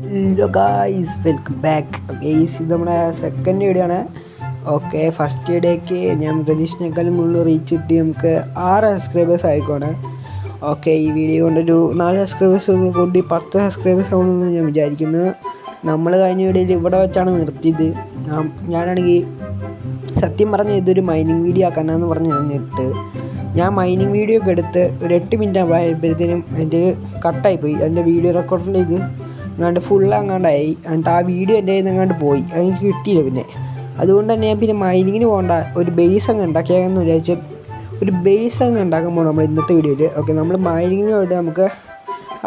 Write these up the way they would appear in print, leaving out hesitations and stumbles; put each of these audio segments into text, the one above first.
Hello guys, welcome back. Guys, ഇത് നമ്മുടെ second video ആണ്. ഓക്കെ, ഫസ്റ്റ് വീഡിയോയ്ക്ക് ഞാൻ പ്രതീക്ഷിച്ചേക്കാളും കൂടുതൽ റീച്ച് കിട്ടി. നമുക്ക് 6 സബ്സ്ക്രൈബേഴ്സ് ആയിക്കോട്ടെ. ഓക്കെ, ഈ വീഡിയോ കൊണ്ടൊരു 4 സബ്സ്ക്രൈബേഴ്സ് കൂടി 10 സബ്സ്ക്രൈബേഴ്സ് ആവണമെന്ന് ഞാൻ വിചാരിക്കുന്നു. നമ്മൾ കഴിഞ്ഞ വീഡിയോയിൽ ഇവിടെ വെച്ചാണ് നിർത്തിയത്. ഞാനാണെങ്കിൽ സത്യം പറഞ്ഞാൽ ഇതൊരു മൈനിങ് വീഡിയോ ആക്കാനാന്ന് പറഞ്ഞ് നിന്നിട്ട് ഞാൻ മൈനിങ് വീഡിയോ ഒക്കെ എടുത്ത് ഒരു 8 മിനിറ്റ് ആയപ്പോഴത്തേനും എൻ്റെ കട്ടായിപ്പോയി. എൻ്റെ വീഡിയോ റെക്കോർഡിലേക്ക് അങ്ങാണ്ട് ഫുള്ളങ്ങാണ്ടായി. എന്നിട്ട് ആ വീഡിയോ എൻ്റെ കയ്യിൽ നിന്ന് അങ്ങോട്ട് പോയി, അതെനിക്ക് കിട്ടിയില്ല. പിന്നെ അതുകൊണ്ട് തന്നെ ഞാൻ പിന്നെ മൈനിങ്ങിന് പോകണ്ട, ഒരു ബേസ് അങ്ങ് ഉണ്ടാക്കിയാന്ന് വിചാരിച്ച് ഒരു ബേസ് അങ്ങ് ഉണ്ടാക്കാൻ പോകണം നമ്മൾ ഇന്നത്തെ വീഡിയോയിൽ. ഓക്കെ, നമ്മൾ മൈനിങ്ങിന് പോയിട്ട് നമുക്ക്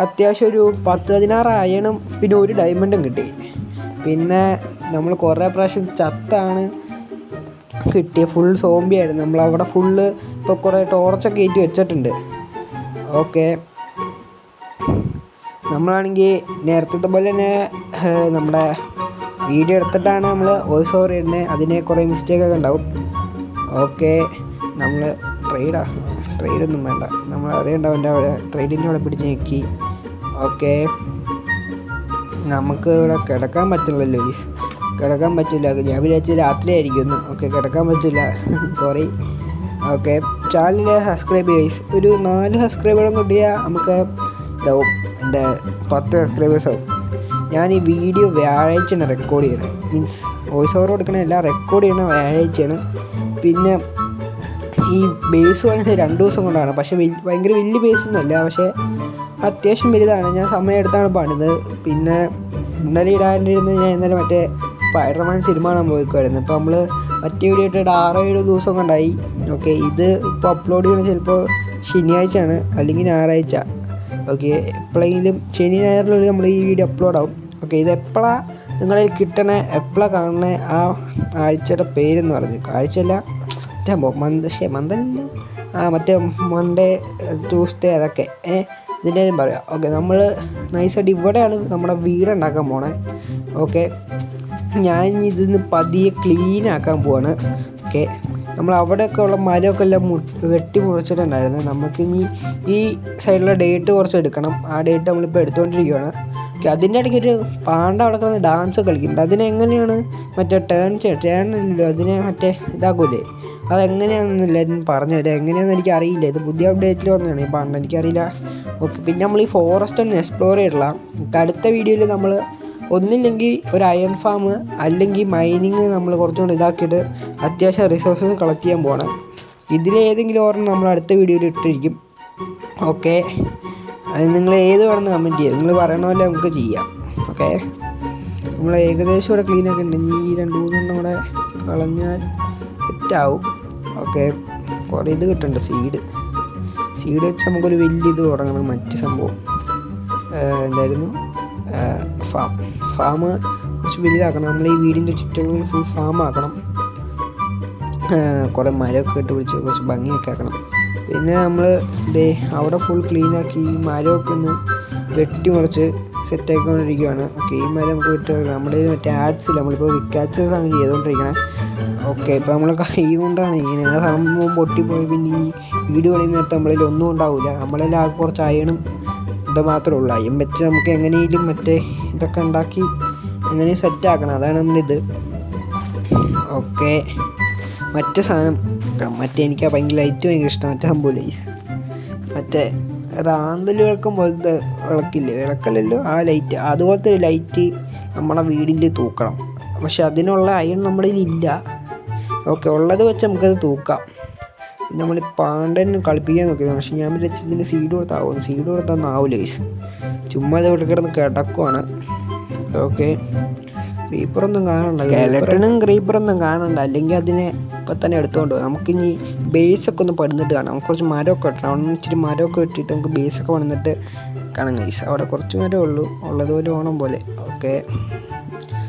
അത്യാവശ്യം ഒരു 10-16 അയണും പിന്നെ ഒരു ഡയമണ്ടും കിട്ടി. പിന്നെ നമ്മൾ കുറേ പ്രാവശ്യം ചത്താണ് കിട്ടിയ, ഫുൾ സോംബി ആയിരുന്നു. നമ്മളവിടെ ഫുള്ള് ഇപ്പോൾ കുറേ ടോർച്ചൊക്കെ കയറ്റി വെച്ചിട്ടുണ്ട്. ഓക്കെ, നമ്മളാണെങ്കിൽ നേരത്തെ പോലെ തന്നെ നമ്മുടെ വീഡിയോ എടുത്തിട്ടാണ് നമ്മൾ വോയിസ് ഓവർ ഇടുന്നത്. അതിന് കുറേ മിസ്റ്റേക്കൊക്കെ ഉണ്ടാവും. ഓക്കെ, നമ്മൾ ട്രേഡൊന്നും വേണ്ട, നമ്മൾ അറിയണ്ടാവും എൻ്റെ അവിടെ ട്രേഡിൻ്റെ അവിടെ പിടിച്ച് ഞെക്കി. ഓക്കെ, നമുക്ക് ഇവിടെ കിടക്കാൻ പറ്റില്ലല്ലോ, കിടക്കാൻ പറ്റില്ല. ഞാൻ വിചാരിച്ച് രാത്രി ആയിരിക്കും. ഓക്കെ, കിടക്കാൻ പറ്റില്ല, സോറി. ഓക്കെ, ചാനലിൽ സബ്സ്ക്രൈബ് ചെയ്യും. ഒരു 4 സബ്സ്ക്രൈബറും കിട്ടിയാൽ നമുക്ക് ഇതാവും, എൻ്റെ 10 സബ്സ്ക്രൈബേഴ്സ് ആവും. ഞാൻ ഈ വീഡിയോ വ്യാഴാഴ്ചയാണ് റെക്കോർഡ് ചെയ്യണത്. മീൻസ് വോയിസ് ഓവർ കൊടുക്കണ എല്ലാം റെക്കോർഡ് ചെയ്യണ വ്യാഴാഴ്ചയാണ്. പിന്നെ ഈ ബേസ് വേണമെങ്കിൽ 2 ദിവസം കൊണ്ടാണ്. പക്ഷേ ഭയങ്കര വലിയ ബേസൊന്നുമല്ല, പക്ഷേ അത്യാവശ്യം വലുതാണ്. ഞാൻ സമയം എടുത്താണ് പണിത്. പിന്നെ ഇന്നലെ ഇടാണ്ടിരുന്ന് ഞാൻ ഇന്നലെ മറ്റേ സ്പൈഡർമാൻ സിനിമ കാണാൻ പോയിക്കുമായിരുന്നു. ഇപ്പോൾ നമ്മൾ മറ്റേ വീഡിയോ ഇട്ടിട്ട് 6-7 ദിവസം കൊണ്ടായി. ഓക്കെ, ഇത് ഇപ്പോൾ അപ്ലോഡ് ചെയ്യുന്നത് ചിലപ്പോൾ ശനിയാഴ്ചയാണ്, അല്ലെങ്കിൽ ഞായറാഴ്ച. ഓക്കെ, എപ്പോഴെങ്കിലും ശനി ഞായറിനുള്ളിൽ നമ്മൾ ഈ വീഡിയോ അപ്ലോഡ് ആവും. ഓക്കെ, ഇത് എപ്പോഴാണ് നിങ്ങളിൽ കിട്ടണേ, എപ്പോഴാണ് കാണണേ, ആ ആഴ്ചയുടെ പേരെന്ന് പറഞ്ഞു, ആഴ്ചയല്ല മന്തല്ല, മറ്റേ മൺഡേ ട്യൂസ്ഡേ അതൊക്കെ ഇതിൻ്റെയും പറയാം. ഓക്കെ, നമ്മൾ നൈസായിട്ട് ഇവിടെയാണ് നമ്മുടെ വീടുണ്ടാക്കാൻ പോണേ. ഓക്കെ, ഞാൻ ഇതിന്ന് പതിയെ ക്ലീൻ ആക്കാൻ പോവാണ്. ഓക്കെ, നമ്മൾ അവിടെയൊക്കെ ഉള്ള മരമൊക്കെ എല്ലാം വെട്ടി മുറിച്ചിട്ടുണ്ടായിരുന്നു. നമുക്കിനി ഈ സൈഡിലെ ഡേറ്റ് കുറച്ച് എടുക്കണം. ആ ഡേറ്റ് നമ്മളിപ്പോൾ എടുത്തുകൊണ്ടിരിക്കുകയാണ്. ഓക്കെ, അതിൻ്റെ ഇടയ്ക്ക് ഒരു പാണ്ട അവിടെ കിടന്ന് ഡാൻസ് കളിക്കുന്നുണ്ട്. അതിനെങ്ങനെയാണ് മറ്റേ ടേണല്ലോ, അതിനെ മറ്റേ ഇതാക്കൂലേ, അതെങ്ങനെയാണെന്ന് എല്ലാവരും പറഞ്ഞു തരാം. എങ്ങനെയാണെന്ന് എനിക്കറിയില്ല. ഇത് പുതിയ അപ്ഡേറ്റിൽ വന്നതാണ് ഈ പാണ്ട, എനിക്കറിയില്ല. ഓക്കെ, പിന്നെ നമ്മൾ ഈ ഫോറസ്റ്റ് ഒന്ന് എക്സ്പ്ലോർ ചെയ്തിട്ടുള്ള അടുത്ത വീഡിയോയിൽ നമ്മൾ ഒന്നില്ലെങ്കിൽ ഒരു അയൺ ഫാം അല്ലെങ്കിൽ മൈനിങ് നമ്മൾ കുറച്ചുകൂടി ഇതാക്കിയിട്ട് അത്യാവശ്യം റിസോഴ്സസ് കളക്ട് ചെയ്യാൻ പോകണം. ഇതിലേതെങ്കിലും ഓർമ്മ നമ്മൾ അടുത്ത വീഡിയോയിൽ ഇട്ടിരിക്കും. ഓക്കെ, അത് നിങ്ങൾ ഏത് വേണമെന്ന് കമൻറ്റ് ചെയ്യുക. നിങ്ങൾ പറയണ പോലെ നമുക്ക് ചെയ്യാം. ഓക്കെ, നമ്മൾ ഏകദേശം ഇവിടെ ക്ലീൻ ഒക്കെ ഉണ്ട്. ഇനി ഈ 2-3 എണ്ണം കൂടെ കളഞ്ഞാൽ സെറ്റാവും. ഓക്കെ, കുറേ ഇത് കിട്ടുന്നുണ്ട്, സീഡ് വെച്ച് നമുക്കൊരു വലിയ ഇത് തുടങ്ങണം. മറ്റ് സംഭവം എന്തായിരുന്നു, ഫാം കുറച്ച് വലുതാക്കണം. നമ്മൾ ഈ വീടിൻ്റെ ചുറ്റും ഫുൾ ഫാം ആക്കണം. കുറേ മരമൊക്കെ ഇട്ട് പിടിച്ച് കുറച്ച് ഭംഗിയൊക്കെ ആക്കണം. പിന്നെ നമ്മൾ അവിടെ ഫുൾ ക്ലീനാക്കി ഈ മരമൊക്കെ ഒന്ന് വെട്ടി മുറിച്ച് സെറ്റാക്കിക്കൊണ്ടിരിക്കുകയാണ്. ഓക്കെ, ഈ മരം നമുക്ക് വിട്ട് നമ്മുടെ മറ്റേ ആഡ്സില്ല, നമ്മളിപ്പോൾ വിക്കാച്ചസാണ് ചെയ്തുകൊണ്ടിരിക്കുന്നത്. ഓക്കെ, ഇപ്പോൾ നമ്മൾ കൈ കൊണ്ടാണ് ഇങ്ങനെ ആ സംഭവം പൊട്ടിപ്പോയി. പിന്നെ ഈ വീട് പണിയുന്നിടത്ത് നമ്മളിൽ ഒന്നും ഉണ്ടാവില്ല. നമ്മളെല്ലാം ആ കുറച്ച് അയണും ഇത് മാത്രമേ ഉള്ളൂ. അയ്യം വെച്ച് നമുക്ക് എങ്ങനെയും മറ്റേ ഇതൊക്കെ ഉണ്ടാക്കി എങ്ങനെ സെറ്റാക്കണം, അതാണ് നമ്മളിത്. ഓക്കെ, മറ്റേ സാധനം എനിക്ക് ഭയങ്കര ലൈറ്റ് ഭയങ്കര ഇഷ്ടം. മറ്റേ സംഭവം മറ്റേ റാന്തൽ വിളക്കം പോലത്തെ വിളക്കല്ലല്ലോ, ആ ലൈറ്റ്, അതുപോലത്തെ ഒരു ലൈറ്റ് നമ്മുടെ വീടിൽ തൂക്കണം. പക്ഷെ അതിനുള്ള അയൺ നമ്മുടെ ഇല്ല. ഓക്കെ, ഉള്ളത് വെച്ച് നമുക്കത് തൂക്കാം. നമ്മൾ പാണ്ടന് കളിപ്പിക്കാൻ നോക്കിയത്, പക്ഷെ ഞാൻ വിചാരിച്ചു ഇതിന് സീഡ് കൊടുത്താൽ ആവില്ല. ചുമ്മാ ഇത് ഇവിടെ കിടന്ന് കിടക്കുവാണ്. ഓക്കെ, ക്രീപ്പറൊന്നും കാണണ്ട, സ്കെലട്ടനും ക്രീപ്പറൊന്നും കാണണ്ട, അല്ലെങ്കിൽ അതിനെ ഇപ്പം തന്നെ എടുത്തുകൊണ്ട് പോകും. നമുക്കിനി ബേസൊക്കെ ഒന്ന് പണിതിട്ട് കാണാം. നമുക്ക് കുറച്ച് മരമൊക്കെ ഇട്ടണം. അവിടെ ഇച്ചിരി മരമൊക്കെ ഇട്ടിട്ട് നമുക്ക് ബേസൊക്കെ പണിതിട്ട് കാണാം. അവിടെ കുറച്ച് മരമേ ഉള്ളൂ, ഉള്ളതുപോലെ ഓണം പോലെ. ഓക്കെ,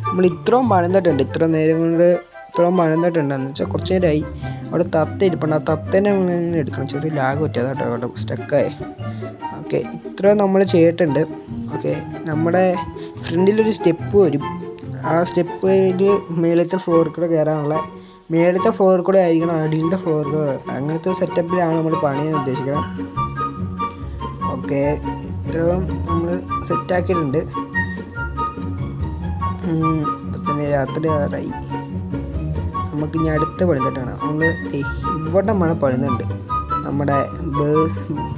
നമ്മൾ ഇത്രയും പണിതിട്ടുണ്ട്, ഇത്ര നേരം കൊണ്ട് ഇത്രയും പണിതിട്ടുണ്ടെന്ന് വെച്ചാൽ കുറച്ച് നേരമായി. അവിടെ തത്ത ഇരിപ്പുണ്ട്, ആ തത്തേനെ എടുക്കണം. ചെറിയ ലാഗ് പറ്റിയത് കേട്ടോ, അവിടെ സ്റ്റക്കായി. ഓക്കെ, ഇത്രയും നമ്മൾ ചെയ്തിട്ടുണ്ട്. ഓക്കെ, നമ്മുടെ ഫ്രണ്ടിലൊരു സ്റ്റെപ്പ് വരും. ആ സ്റ്റെപ്പിൽ മേളത്തെ ഫ്ലോറിൽ കൂടെ കയറാനുള്ള, മേളത്തെ ഫ്ലോറിൽ കൂടെ ആയിരിക്കണം അടിയിലത്തെ ഫ്ലോറിൽ കൂടെ. അങ്ങനത്തെ ഒരു സെറ്റപ്പിലാണ് നമ്മൾ പണിയാൻ ഉദ്ദേശിക്കുന്നത്. ഓക്കെ, ഇത്രയും നമ്മൾ സെറ്റാക്കിയിട്ടുണ്ട്. ഇപ്പം തന്നെ രാത്രി ആറായി. നമുക്ക് ഇനി അടുത്ത പണിതിട്ടാണ് നമ്മൾ ഇവിടെ മഴ പണിതുണ്ട്. നമ്മുടെ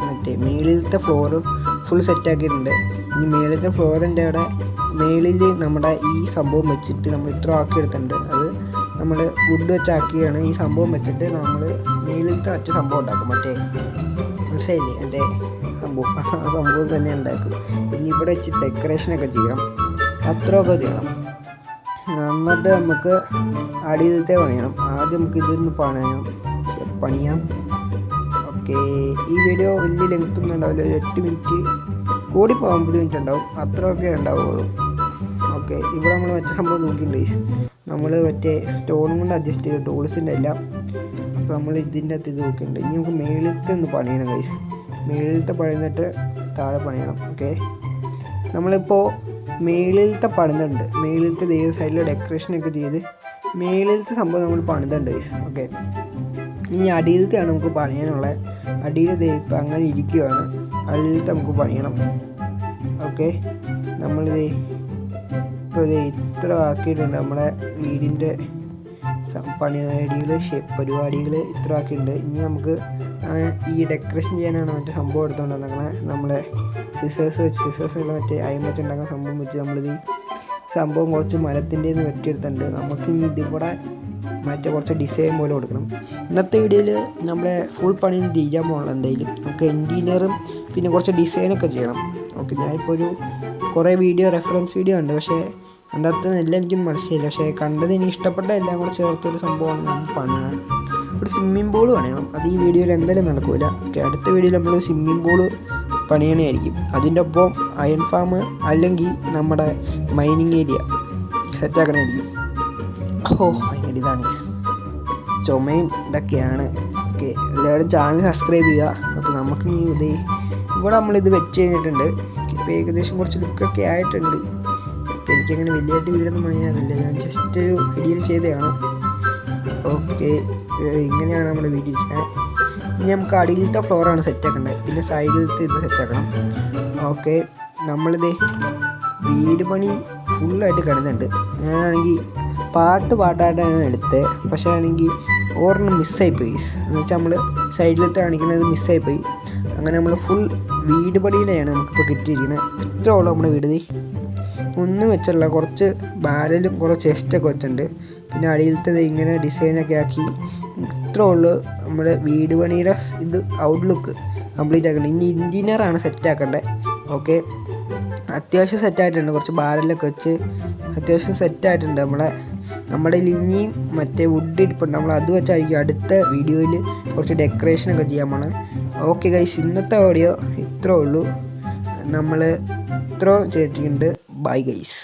മറ്റേ മേളിലത്തെ ഫ്ലോറ് ഫുൾ സെറ്റാക്കിയിട്ടുണ്ട്. ഇനി മേളിലത്തെ ഫ്ലോറിൻ്റെ അവിടെ മേളിൽ നമ്മുടെ ഈ സംഭവം വെച്ചിട്ട് നമ്മൾ ഇത്ര ആക്കിയെടുത്തിട്ടുണ്ട്. അത് നമ്മൾ വുഡ് വെച്ചാക്കിയാണ് ഈ സംഭവം വെച്ചിട്ട് നമ്മൾ മേളിലത്തെ മറ്റേ സംഭവം ഉണ്ടാക്കും. മറ്റേ മനസ്സിലായില്ലേ എൻ്റെ സംഭവം, ആ സംഭവം തന്നെ ഉണ്ടാക്കും. പിന്നെ ഇവിടെ വെച്ച് ഡെക്കറേഷനൊക്കെ ചെയ്യണം, അത്രയൊക്കെ ചെയ്യണം. എന്നിട്ട് നമുക്ക് അടിയിലത്തെ പണിയണം. ആദ്യം നമുക്ക് ഇതൊന്ന് പണിയാം. ഓക്കെ, ഈ വീഡിയോ വലിയ ലെങ്ത് ഒന്നും ഉണ്ടാവില്ല, 8 മിനിറ്റ് കൂടി 9 മിനിറ്റ് ഉണ്ടാവും, അത്രയൊക്കെ ഉണ്ടാവുള്ളൂ. ഓക്കെ, ഇവിടെ നമ്മൾ മറ്റേ സംഭവം നോക്കിയിട്ടുണ്ട്. നമ്മൾ മറ്റേ സ്റ്റോണും കൊണ്ട് അഡ്ജസ്റ്റ് ചെയ്ത് ടൂൾസിൻ്റെ എല്ലാം. അപ്പോൾ നമ്മൾ ഇതിൻ്റെ അകത്ത് ഇത് നോക്കിയിട്ടുണ്ട്. ഇനി നമുക്ക് മേളിലത്തെ ഒന്ന് പണിയണം ഗൈസ്. മേളിലത്തെ പണിതിട്ട് താഴെ പണിയണം. ഓക്കെ, നമ്മളിപ്പോൾ മേളിലത്തെ പണിതുണ്ട്. മേളിലത്തെ ദൈവ സൈഡിൽ ഡെക്കറേഷനൊക്കെ ചെയ്ത് മേളിലത്തെ സംഭവം നമ്മൾ പണിതുണ്ട് ഗൈസ്. ഓക്കെ, ഇനി അടിയിലത്തെയാണ് നമുക്ക് പണിയാനുള്ളത്. അടിയിൽ ഇപ്പം അങ്ങനെ ഇരിക്കുകയാണ്. അടിയിലത്തെ നമുക്ക് പണിയണം. ഓക്കെ, നമ്മളിത് ഇപ്പോൾ ഇത്ര ആക്കിയിട്ടുണ്ട്. നമ്മുടെ വീടിൻ്റെ പരിപാടികൾ ഇത്ര ആക്കിയിട്ടുണ്ട്. ഇനി നമുക്ക് ഈ ഡെക്കറേഷൻ ചെയ്യാനാണ് മറ്റേ സംഭവം എടുത്തുകൊണ്ട് വന്നേക്കണേ. നമ്മളെ സിസേഴ്സ് മറ്റേ അയം വെച്ചുണ്ടാക്കുന്ന സംഭവം വെച്ച് നമ്മളിത് സംഭവം കുറച്ച് മരത്തിൻ്റെ വെട്ടിയെടുത്തിട്ടുണ്ട്. നമുക്കിനി ഇതിവിടെ മറ്റേ കുറച്ച് ഡിസൈൻ പോലെ കൊടുക്കണം. ഇന്നത്തെ വീഡിയോയിൽ നമ്മളെ ഫുൾ പണിയും ചെയ്യാൻ പോകണം. എന്തായാലും നമുക്ക് എൻജിനീയറും പിന്നെ കുറച്ച് ഡിസൈനൊക്കെ ചെയ്യണം. ഓക്കെ, ഞാനിപ്പോൾ കുറേ റെഫറൻസ് വീഡിയോ ഉണ്ട്, പക്ഷേ അതിനകത്ത് എല്ലാം എനിക്കൊന്നും മനസ്സിലായില്ല. പക്ഷേ കണ്ടത് എനിക്ക് ഇഷ്ടപ്പെട്ട എല്ലാം കൂടെ ചേർത്തൊരു സംഭവമാണ് നമ്മൾ പണിയണം. ഒരു സ്വിമ്മിംഗ് പൂൾ പണിയണം. അത് ഈ വീഡിയോയിൽ എന്തായാലും നടക്കില്ല. ഓക്കെ, അടുത്ത വീഡിയോയിൽ നമ്മൾ സ്വിമ്മിംഗ് പൂൾ പണിയണമായിരിക്കും. അതിൻ്റെ ഒപ്പം അയൺ ഫാം അല്ലെങ്കിൽ നമ്മുടെ മൈനിങ് ഏരിയ സെറ്റാക്കണമായിരിക്കും. ഭയങ്കര ഇതാണ് ചുമയും ഇതൊക്കെയാണ്. ഓക്കെ, എല്ലാവരും ചാനൽ സബ്സ്ക്രൈബ് ചെയ്യുക. അപ്പോൾ നമുക്ക് ഇനി ഇവിടെ നമ്മളിത് വെച്ച് കഴിഞ്ഞിട്ടുണ്ട്. ഇപ്പോൾ ഏകദേശം കുറച്ച് ലുക്കൊക്കെ ആയിട്ടുണ്ട്. എനിക്കങ്ങനെ വലിയതായിട്ട് വീടൊന്നും പണിയാറില്ല, ഞാൻ ജസ്റ്റ് ഒരു ഐഡിയയിൽ ചെയ്തതാണ്. ഓക്കെ, ഇങ്ങനെയാണ് നമ്മുടെ വീട് ഇരിക്കുന്നത്. ഇനി നമുക്ക് അടിയിലത്തെ ഫ്ലോറാണ് സെറ്റാക്കേണ്ടത്, പിന്നെ സൈഡിലത്തെ ഇത് സെറ്റാക്കണം. ഓക്കെ, നമ്മളിത് വീട് പണി ഫുള്ളായിട്ട് കിടന്നുണ്ട്. ഞാനാണെങ്കിൽ പാട്ടായിട്ടാണ് എടുത്തത്, പക്ഷേ ആണെങ്കിൽ ഓർമ്മ മിസ്സായിപ്പോയി. എന്ന് വെച്ചാൽ നമ്മൾ സൈഡിലത്തെ കാണിക്കുന്നത് മിസ്സായിപ്പോയി. അങ്ങനെ നമ്മൾ ഫുൾ വീട് പണിയുടെയാണ് നമുക്കിപ്പോൾ കിട്ടിയിരിക്കുന്നത്. ഇത്രയുള്ള നമ്മുടെ വീട് ഒന്നും വെച്ചല്ല, കുറച്ച് ബാരലും കുറച്ച് ചെസ്റ്റൊക്കെ വെച്ചിട്ടുണ്ട്. പിന്നെ അടിയിലത്തത് ഇങ്ങനെ ഡിസൈനൊക്കെ ആക്കി. ഇത്രേ ഉള്ളൂ നമ്മുടെ വീട് പണിയുടെ ഇത് ഔട്ട്ലുക്ക് കംപ്ലീറ്റ് ആക്കേണ്ടത്. ഇനി ഇൻറ്റീരിയറാണ് സെറ്റാക്കേണ്ടത്. ഓക്കെ, അത്യാവശ്യം സെറ്റായിട്ടുണ്ട്. കുറച്ച് ബാരലൊക്കെ വെച്ച് അത്യാവശ്യം സെറ്റായിട്ടുണ്ട്. നമ്മുടെ ഇനിയും മറ്റേ വുഡ് ഇരിപ്പുണ്ട്, നമ്മൾ അത് വെച്ചായിരിക്കും അടുത്ത വീഡിയോയിൽ കുറച്ച് ഡെക്കറേഷനൊക്കെ ചെയ്യാൻ പോണത്. ഓക്കെ ഗൈസ്, ഇന്നത്തെ വീഡിയോ ഇത്രേ ഉള്ളൂ. നമ്മൾ ഇത്ര ചെയ്തിട്ടുണ്ട്. Bye guys.